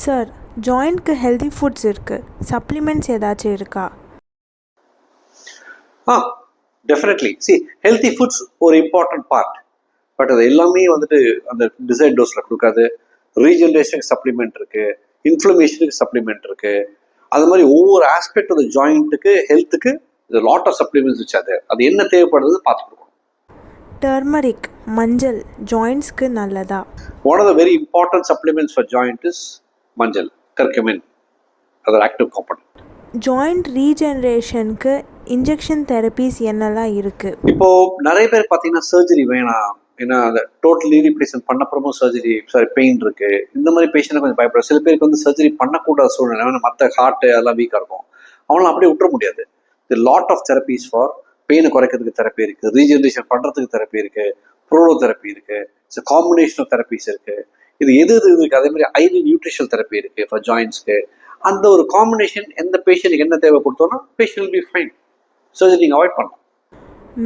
Sir, ஜாயிண்ட்க்கு healthy foods இருக்குது, supplements ஏதாச்சும் இருக்கா? டெஃபினெட்லி. ஹெல்த்தி ஃபுட்ஸ் ஒரு இம்பார்ட்டன்ட் பார்ட். பட் அது எல்லாமே வந்துட்டு அந்த டிசைட் டோஸில் கொடுக்காது. ரீஜெனரேஷனுக்கு சப்ளிமெண்ட் இருக்குது, இன்ஃப்ளமேஷனுக்கு சப்ளிமெண்ட் இருக்குது. அது மாதிரி ஒவ்வொரு ஆஸ்பெக்ட் ஆஃப் ஜாயிண்ட்டுக்கு ஹெல்த்துக்கு லாட் ஆஃப் சப்ளிமெண்ட்ஸ் வச்சு அது என்ன தேவைப்படுறது பார்த்து கொடுக்கணும். டர்மரிக், மஞ்சள் ஜாயிண்ட்ஸ்க்கு நல்லதா? One of the very important supplements for joint is மஞ்சள், கர்குமின். அது ஆக்டிவ் காம்பனன்ட். ஜாயிண்ட் ரீஜெனரேஷனுக்கு இன்ஜெக்ஷன் தெரப்பீஸ் என்னெல்லாம் இருக்குது? இப்போது நிறைய பேர் பார்த்தீங்கன்னா சர்ஜரி வேணாம், ஏன்னா அந்த டோட்டல் நீ ரீப்ளேஸ்மெண்ட் பண்ணப்புறமும் பெயின் இருக்குது, இந்த மாதிரி பேஷண்ட்டை கொஞ்சம் பயப்படுற. சில பேருக்கு வந்து சர்ஜரி பண்ணக்கூடாத சூழ்நிலை, மற்ற ஹார்ட்டு அதெல்லாம் வீக்காக இருக்கும், அவங்களாம் அப்படியே விட்டுற முடியாது. The lot of therapies for பெயினை குறைக்கிறதுக்கு தெரப்பி இருக்குது, ரீஜெனரேஷன் பண்ணுறதுக்கு தெரப்பி இருக்குது, ப்ரோலோ தெரப்பி இருக்குது, காம்பினேஷன் ஆஃப் தெரப்பீஸ் இருக்குது. இது எது இருக்குது. அதே மாதிரி ஐவி நியூட்ரிஷனல் தெரப்பி இருக்குது ஃபார் ஜாயின்ஸ்க்கு. அந்த ஒரு காம்பினேஷன் எந்த பேஷண்ட்டுக்கு என்ன தேவை கொடுத்தோன்னா patient will be fine. Surgery நீங்கள் அவாய்ட் பண்ணலாம்.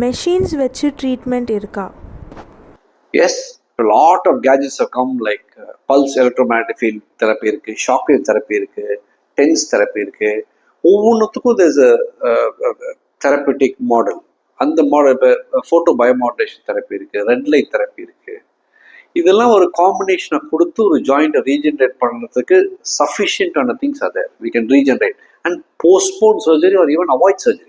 மெஷின்ஸ் வச்சு ட்ரீட்மெண்ட் இருக்கா? Yes, lot of gadgets have come like pulse electromagnetic field therapy இருக்குது, ஷாக் வேவ் தெரப்பி இருக்குது, டென்ஸ் தெரப்பி இருக்குது. ஒவ்வொன்றுத்துக்கும் தேர்ஸ் தெரப்பட்டிக் மாடல். அந்த மாடல் இப்போ ஃபோட்டோ பயோமாடுலேஷன் தெரப்பி இருக்குது, ரெட் லைட் தெரப்பி இருக்குது. இதெல்லாம் ஒரு காம்பினேஷனை கொடுத்து ஒரு ஜாயிண்ட்டை ரீஜென்ரேட் பண்ணுறதுக்கு சஃபிஷியன்டான திங்ஸ் அதை we can regenerate and postpone surgery or even avoid surgery.